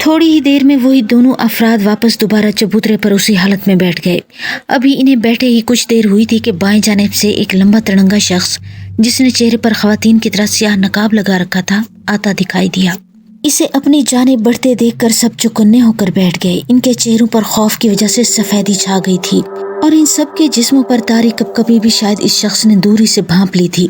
تھوڑی ہی دیر میں وہی دونوں افراد واپس دوبارہ چبوترے پر اسی حالت میں بیٹھ گئے۔ ابھی انہیں بیٹھے ہی کچھ دیر ہوئی تھی کہ بائیں جانب سے ایک لمبا تڑنگا شخص جس نے چہرے پر خواتین کی طرح سیاہ نقاب لگا رکھا تھا آتا دکھائی دیا۔ اسے اپنی جانب بڑھتے دیکھ کر سب چوکنے ہو کر بیٹھ گئے۔ ان کے چہروں پر خوف کی وجہ سے سفیدی چھا گئی تھی اور ان سب کے جسموں پر طاری کپکپی بھی شاید اس شخص نے دوری سے بھانپ لی تھی۔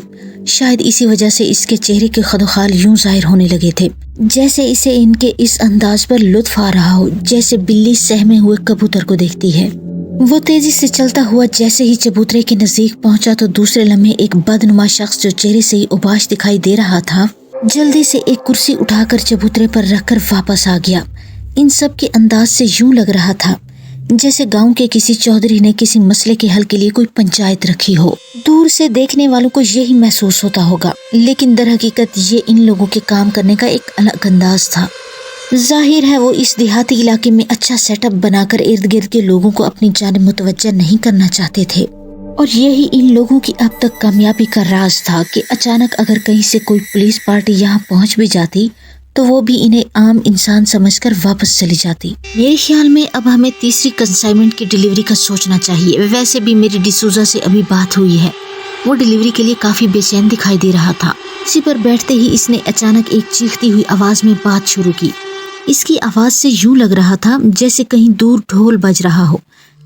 شاید اسی وجہ سے اس کے چہرے کے خد و خال یوں ظاہر ہونے لگے تھے جیسے اسے ان کے اس انداز پر لطف آ رہا ہو، جیسے بلی سہمے ہوئے کبوتر کو دیکھتی ہے۔ وہ تیزی سے چلتا ہوا جیسے ہی چبوترے کے نزدیک پہنچا تو دوسرے لمحے ایک بدنما شخص جو چہرے سے ہی اوباش دکھائی دے رہا تھا جلدی سے ایک کرسی اٹھا کر چبوترے پر رکھ کر واپس آ گیا۔ ان سب کے انداز سے یوں لگ رہا تھا جیسے گاؤں کے کسی چودھری نے کسی مسئلے کے حل کے لیے کوئی پنچایت رکھی ہو۔ دور سے دیکھنے والوں کو یہی محسوس ہوتا ہوگا، لیکن در حقیقت یہ ان لوگوں کے کام کرنے کا ایک الگ انداز تھا۔ ظاہر ہے وہ اس دیہاتی علاقے میں اچھا سیٹ اپ بنا کر ارد گرد کے لوگوں کو اپنی جانب متوجہ نہیں کرنا چاہتے تھے، اور یہی ان لوگوں کی اب تک کامیابی کا راز تھا کہ اچانک اگر کہیں سے کوئی پولیس پارٹی یہاں پہنچ بھی جاتی تو وہ بھی انہیں عام انسان سمجھ کر واپس چلی جاتی۔ میرے خیال میں اب ہمیں تیسری کنسائنمنٹ کی ڈیلیوری کا سوچنا چاہیے۔ ویسے بھی میری ڈسوزا سے ابھی بات ہوئی ہے، وہ ڈیلیوری کے لیے کافی بے چین دکھائی دے رہا تھا۔ اسی پر بیٹھتے ہی اس نے اچانک ایک چیختی ہوئی آواز میں بات شروع کی۔ اس کی آواز سے یوں لگ رہا تھا جیسے کہیں دور ڈھول بج رہا ہو،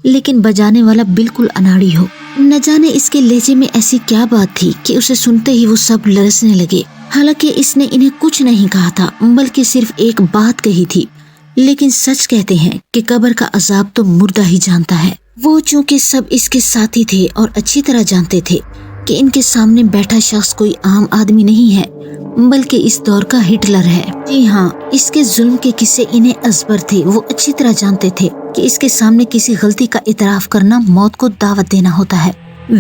لیکن بجانے والا بالکل اناڑی ہو۔ نہ جانے اس کے لہجے میں ایسی کیا بات تھی کہ اسے سنتے ہی وہ سب لرزنے لگے۔ حالانکہ اس نے انہیں کچھ نہیں کہا تھا بلکہ صرف ایک بات کہی تھی، لیکن سچ کہتے ہیں کہ قبر کا عذاب تو مردہ ہی جانتا ہے۔ وہ چونکہ سب اس کے ساتھی تھے اور اچھی طرح جانتے تھے کہ ان کے سامنے بیٹھا شخص کوئی عام آدمی نہیں ہے بلکہ اس دور کا ہٹلر ہے۔ جی ہاں، اس کے ظلم کے قصے انہیں ازبر تھے۔ وہ اچھی طرح جانتے تھے کہ اس کے سامنے کسی غلطی کا اعتراف کرنا موت کو دعوت دینا ہوتا ہے۔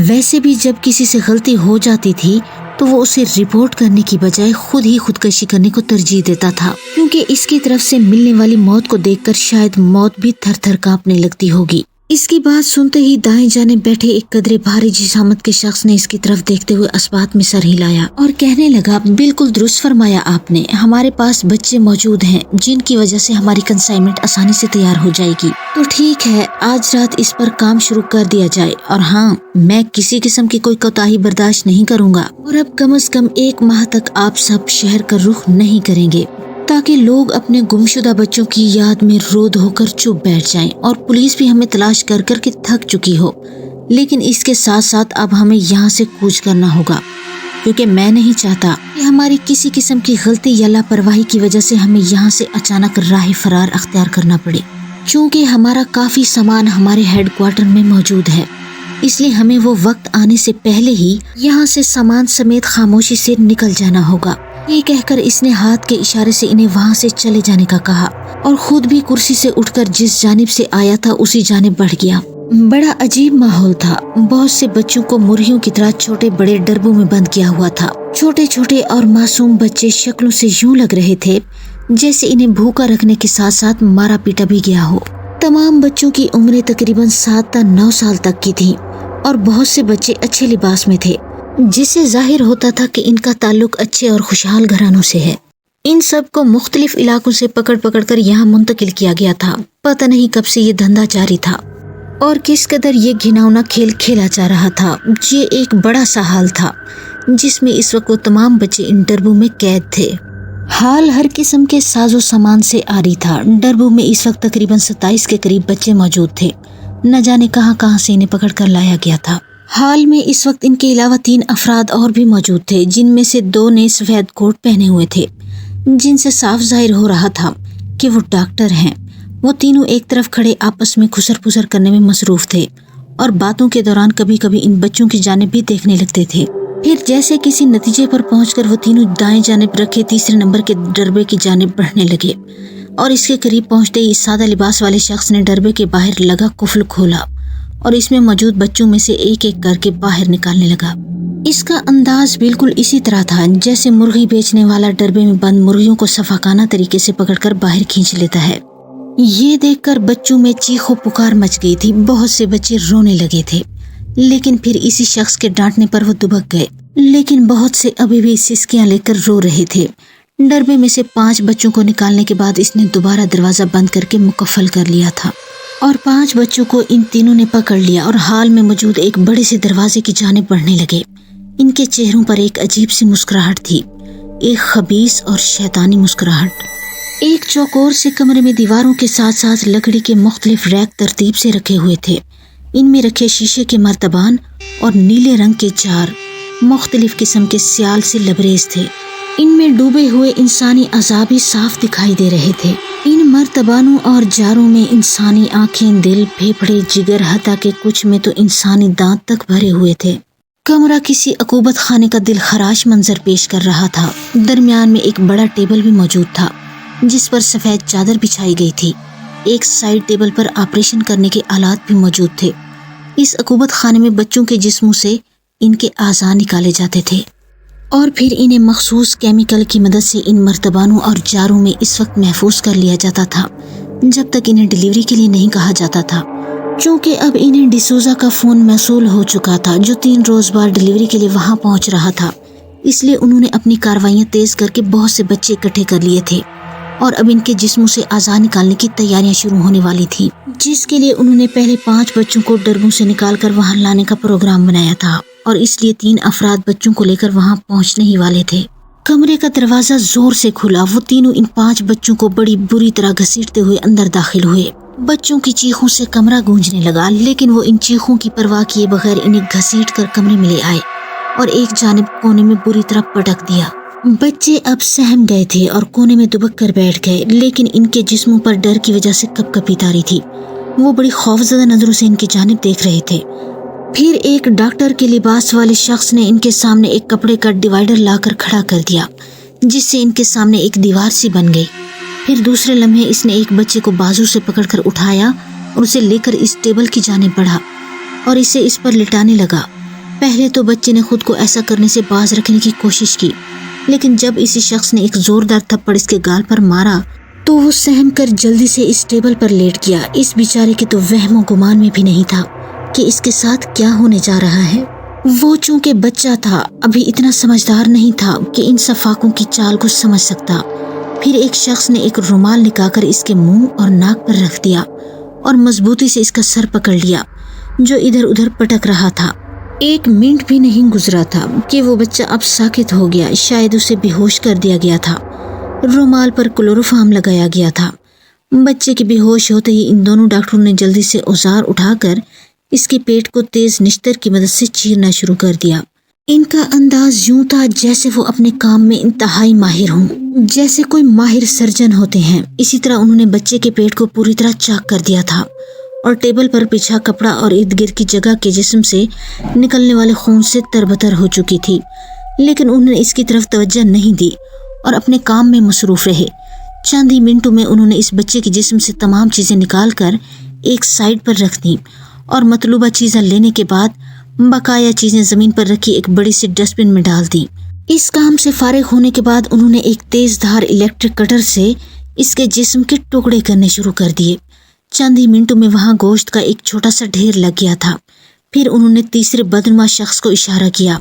ویسے بھی جب کسی سے غلطی ہو جاتی تھی تو وہ اسے رپورٹ کرنے کی بجائے خود ہی خودکشی کرنے کو ترجیح دیتا تھا، کیونکہ اس کی طرف سے ملنے والی موت کو دیکھ کر شاید موت بھی تھر تھر کانپنے لگتی ہوگی۔ اس کی بات سنتے ہی دائیں جانب بیٹھے ایک قدرے بھاری جسامت کے شخص نے اس کی طرف دیکھتے ہوئے اسبات میں سر ہلایا اور کہنے لگا، بالکل درست فرمایا آپ نے، ہمارے پاس بچے موجود ہیں جن کی وجہ سے ہماری کنسائنمنٹ آسانی سے تیار ہو جائے گی۔ تو ٹھیک ہے، آج رات اس پر کام شروع کر دیا جائے، اور ہاں، میں کسی قسم کی کوئی کوتاہی برداشت نہیں کروں گا، اور اب کم از کم 1 ماہ تک آپ سب شہر کا رخ نہیں کریں گے تاکہ لوگ اپنے گمشدہ بچوں کی یاد میں رو دھو کر چپ بیٹھ جائیں، اور پولیس بھی ہمیں تلاش کر کر کے تھک چکی ہو۔ لیکن اس کے ساتھ ساتھ اب ہمیں یہاں سے کوچ کرنا ہوگا، کیونکہ میں نہیں چاہتا کہ ہماری کسی قسم کی غلطی یا لاپرواہی کی وجہ سے ہمیں یہاں سے اچانک راہ فرار اختیار کرنا پڑے۔ چونکہ ہمارا کافی سامان ہمارے ہیڈ کوارٹر میں موجود ہے، اس لیے ہمیں وہ وقت آنے سے پہلے ہی یہاں سے سامان سمیت خاموشی سے نکل جانا ہوگا۔ یہ کہہ کر اس نے ہاتھ کے اشارے سے انہیں وہاں سے چلے جانے کا کہا، اور خود بھی کرسی سے اٹھ کر جس جانب سے آیا تھا اسی جانب بڑھ گیا۔ بڑا عجیب ماحول تھا۔ بہت سے بچوں کو مرغیوں کی طرح چھوٹے بڑے ڈربوں میں بند کیا ہوا تھا۔ چھوٹے چھوٹے اور معصوم بچے شکلوں سے یوں لگ رہے تھے جیسے انہیں بھوکا رکھنے کے ساتھ ساتھ مارا پیٹا بھی گیا ہو۔ تمام بچوں کی عمریں تقریباً 7 تا 9 سال تک کی تھیں، اور بہت سے بچے اچھے لباس میں تھے، جس سے ظاہر ہوتا تھا کہ ان کا تعلق اچھے اور خوشحال گھرانوں سے ہے۔ ان سب کو مختلف علاقوں سے پکڑ پکڑ کر یہاں منتقل کیا گیا تھا۔ پتہ نہیں کب سے یہ دھندا جاری تھا اور کس قدر یہ گھناؤنا کھیل کھیلا جا رہا تھا۔ یہ ایک بڑا سا ہال تھا جس میں اس وقت وہ تمام بچے ان ڈربوں میں قید تھے۔ ہال ہر قسم کے ساز و سامان سے آری تھا۔ ڈربوں میں اس وقت تقریباً 27 کے قریب بچے موجود تھے۔ نہ جانے کہاں کہاں سے انہیں پکڑ کر لایا گیا تھا۔ حال میں اس وقت ان کے علاوہ 3 افراد اور بھی موجود تھے، جن میں سے 2 نے سفید کوٹ پہنے ہوئے تھے، جن سے صاف ظاہر ہو رہا تھا کہ وہ ڈاکٹر ہیں۔ وہ تینوں ایک طرف کھڑے آپس میں خسر پسر کرنے میں مصروف تھے، اور باتوں کے دوران کبھی کبھی ان بچوں کی جانب بھی دیکھنے لگتے تھے۔ پھر جیسے کسی نتیجے پر پہنچ کر وہ تینوں دائیں جانب رکھے تیسرے نمبر کے ڈربے کی جانب بڑھنے لگے، اور اس کے قریب پہنچتے ہی اس سادہ لباس والے شخص نے ڈربے کے باہر لگا قفل کھولا اور اس میں موجود بچوں میں سے ایک ایک کر کے باہر نکالنے لگا۔ اس کا انداز بالکل اسی طرح تھا جیسے مرغی بیچنے والا ڈربے میں بند مرغیوں کو صفاقانہ طریقے سے پکڑ کر باہر کھینچ لیتا ہے۔ یہ دیکھ کر بچوں میں چیخ و پکار مچ گئی تھی۔ بہت سے بچے رونے لگے تھے، لیکن پھر اسی شخص کے ڈانٹنے پر وہ دبک گئے، لیکن بہت سے ابھی بھی سسکیاں لے کر رو رہے تھے۔ ڈربے میں سے 5 بچوں کو نکالنے کے بعد اس نے دوبارہ دروازہ بند کر کے مکفل کر لیا تھا اور 5 بچوں کو ان تینوں نے پکڑ لیا اور ہال میں موجود ایک بڑے سے دروازے کی جانب بڑھنے لگے۔ ان کے چہروں پر ایک عجیب سی مسکراہٹ تھی، ایک خبیث اور شیطانی مسکراہٹ۔ ایک چوکور سے کمرے میں دیواروں کے ساتھ ساتھ لکڑی کے مختلف ریک ترتیب سے رکھے ہوئے تھے۔ ان میں رکھے شیشے کے مرتبان اور نیلے رنگ کے جار مختلف قسم کے سیال سے لبریز تھے۔ ان میں ڈوبے ہوئے انسانی اعضاء بھی صاف دکھائی دے رہے تھے۔ ان مرتبانوں اور جاروں میں انسانی آنکھیں، دل، پھیپھڑے، جگر، حتیٰ کہ کچھ میں تو انسانی دانت تک بھرے ہوئے تھے۔ کمرہ کسی عقوبت خانے کا دل خراش منظر پیش کر رہا تھا۔ درمیان میں ایک بڑا ٹیبل بھی موجود تھا جس پر سفید چادر بچھائی گئی تھی۔ ایک سائیڈ ٹیبل پر آپریشن کرنے کے آلات بھی موجود تھے۔ اس عقوبت خانے میں بچوں کے جسموں سے ان کے اعضاء نکالے جاتے تھے اور پھر انہیں مخصوص کیمیکل کی مدد سے ان مرتبانوں اور جاروں میں اس وقت محفوظ کر لیا جاتا تھا جب تک انہیں ڈیلیوری کے لیے نہیں کہا جاتا تھا۔ چونکہ اب انہیں ڈسوزا کا فون موصول ہو چکا تھا جو 3 روز بعد ڈیلیوری کے لیے وہاں پہنچ رہا تھا، اس لیے انہوں نے اپنی کارروائیاں تیز کر کے بہت سے بچے اکٹھے کر لیے تھے اور اب ان کے جسموں سے اعضاء نکالنے کی تیاریاں شروع ہونے والی تھی، جس کے لیے انہوں نے پہلے 5 بچوں کو ڈربوں سے نکال کر وہاں لانے کا پروگرام بنایا تھا اور اس لیے 3 افراد بچوں کو لے کر وہاں پہنچنے ہی والے تھے۔ کمرے کا دروازہ زور سے کھلا، وہ تینوں ان 5 بچوں کو بڑی بری طرح گھسیٹتے ہوئے اندر داخل ہوئے۔ بچوں کی چیخوں سے کمرہ گونجنے لگا، لیکن وہ ان چیخوں کی پرواہ کیے بغیر انہیں گھسیٹ کر کمرے میں لے آئے اور ایک جانب کونے میں بری طرح پٹک دیا۔ بچے اب سہم گئے تھے اور کونے میں دبک کر بیٹھ گئے، لیکن ان کے جسموں پر ڈر کی وجہ سے کپ کپی طاری تھی۔ وہ بڑی خوفزدہ نظروں سے ان کی جانب دیکھ رہے تھے۔ پھر ایک ڈاکٹر کے لباس والے شخص نے ان کے سامنے ایک کپڑے کا ڈیوائیڈر لا کر کھڑا کر دیا جس سے ان کے سامنے ایک دیوار سی بن گئی۔ پھر دوسرے لمحے اس نے ایک بچے کو بازو سے پکڑ کر اٹھایا اور اسے لے کر اس ٹیبل کی جانب بڑھا اور اسے اس پر لٹانے لگا۔ پہلے تو بچے نے خود کو ایسا کرنے سے باز رکھنے کی کوشش کی، لیکن جب اسی شخص نے ایک زوردار تھپڑ اس کے گال پر مارا تو وہ سہم کر جلدی سے اس ٹیبل پر لیٹ گیا۔ اس بیچارے کے تو وہم و گمان میں بھی نہیں تھا کہ اس کے ساتھ کیا ہونے جا رہا ہے۔ وہ چونکہ بچہ تھا، ابھی اتنا سمجھدار نہیں تھا کہ ان صفاقوں کی چال کو سمجھ سکتا۔ پھر ایک شخص نے ایک رومال نکال کر اس کے منہ اور ناک پر رکھ دیا اور مضبوطی سے اس کا سر پکڑ لیا جو ادھر ادھر پٹک رہا تھا۔ 1 منٹ بھی نہیں گزرا تھا کہ وہ بچہ اب ساکت ہو گیا، شاید اسے بے ہوش کر دیا گیا تھا۔ رومال پر کلوروفارم لگایا گیا تھا۔ بچے کے بے ہوش ہوتے ہی ان دونوں ڈاکٹروں نے جلدی سے اوزار اٹھا کر اس کے پیٹ کو تیز نشتر کی مدد سے چیرنا شروع کر دیا۔ ان کا انداز یوں تھا جیسے وہ اپنے کام میں انتہائی ماہر ہوں، جیسے کوئی ماہر سرجن ہوتے ہیں۔ اسی طرح انہوں نے بچے کے پیٹ کو پوری طرح چاک کر دیا تھا اور ٹیبل پر بچھا کپڑا اور ارد گرد کی جگہ کے جسم سے نکلنے والے خون سے تربتر ہو چکی تھی، لیکن انہوں نے اس کی طرف توجہ نہیں دی اور اپنے کام میں مصروف رہے۔ چند ہی منٹوں میں انہوں نے اس بچے کے جسم سے تمام چیزیں نکال کر ایک سائیڈ پر رکھ دیں اور مطلوبہ چیزیں لینے کے بعد بقایا چیزیں زمین پر رکھی ایک بڑی سی ڈسٹ بن میں ڈال دیں۔ اس کام سے فارغ ہونے کے بعد انہوں نے ایک تیز دھار الیکٹرک کٹر سے اس کے جسم کے ٹکڑے کرنے شروع کر دیے۔ چند ہی منٹوں میں وہاں گوشت کا ایک چھوٹا سا ڈھیر لگ گیا تھا۔ پھر انہوں نے تیسرے بدنما شخص کو اشارہ کیا۔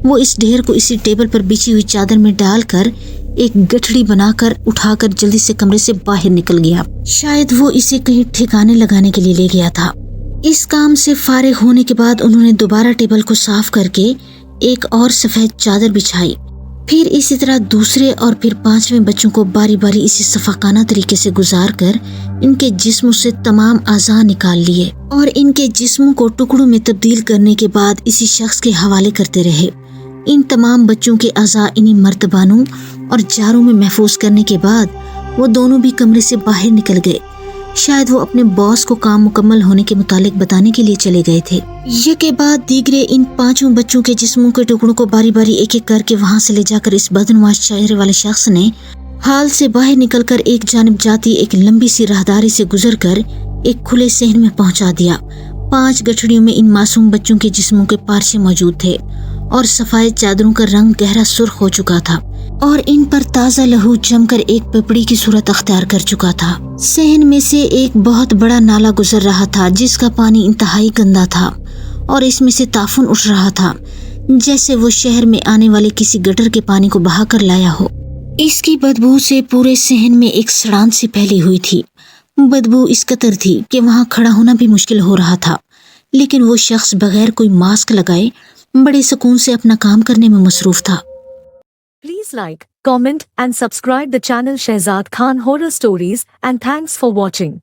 وہ اس ڈھیر کو اسی ٹیبل پر بچھی ہوئی چادر میں ڈال کر ایک گٹھڑی بنا کر اٹھا کر جلدی سے کمرے سے باہر نکل گیا۔ شاید وہ اسے کہیں ٹھکانے لگانے کے لیے لے گیا تھا۔ اس کام سے فارغ ہونے کے بعد انہوں نے دوبارہ ٹیبل کو صاف کر کے ایک اور سفید چادر بچھائی۔ پھر اسی طرح دوسرے اور پھر 5ویں بچوں کو باری باری اسی صفاقانہ طریقے سے گزار کر ان کے جسموں سے تمام اعضاء نکال لیے اور ان کے جسموں کو ٹکڑوں میں تبدیل کرنے کے بعد اسی شخص کے حوالے کرتے رہے۔ ان تمام بچوں کے اعضاء انہی مرتبانوں اور جاروں میں محفوظ کرنے کے بعد وہ دونوں بھی کمرے سے باہر نکل گئے۔ شاید وہ اپنے باس کو کام مکمل ہونے کے متعلق بتانے کے لیے چلے گئے تھے۔ یکے بعد دیگرے ان 5 بچوں کے جسموں کے ٹکڑوں کو باری باری ایک ایک کر کے وہاں سے لے جا کر اس بدنما چہرے والے شخص نے ہال سے باہر نکل کر ایک جانب جاتی ایک لمبی سی راہداری سے گزر کر ایک کھلے صحن میں پہنچا دیا۔ 5 گٹھڑیوں میں ان معصوم بچوں کے جسموں کے پارچے موجود تھے اور سفید چادروں کا رنگ گہرا سرخ ہو چکا تھا اور ان پر تازہ لہو جم کر ایک پپڑی کی صورت اختیار کر چکا تھا۔ صحن میں سے ایک بہت بڑا نالا گزر رہا تھا جس کا پانی انتہائی گندا تھا اور اس میں سے تعفن اٹھ رہا تھا جیسے وہ شہر میں آنے والے کسی گٹر کے پانی کو بہا کر لایا ہو۔ اس کی بدبو سے پورے صحن میں ایک سڑان سی پھیلی ہوئی تھی۔ بدبو اس قدر تھی کہ وہاں کھڑا ہونا بھی مشکل ہو رہا تھا، لیکن وہ شخص بغیر کوئی ماسک لگائے بڑے سکون سے اپنا کام کرنے میں مصروف تھا۔ Please like, comment and subscribe the channel Shehzad Khan Horror Stories and thanks for watching.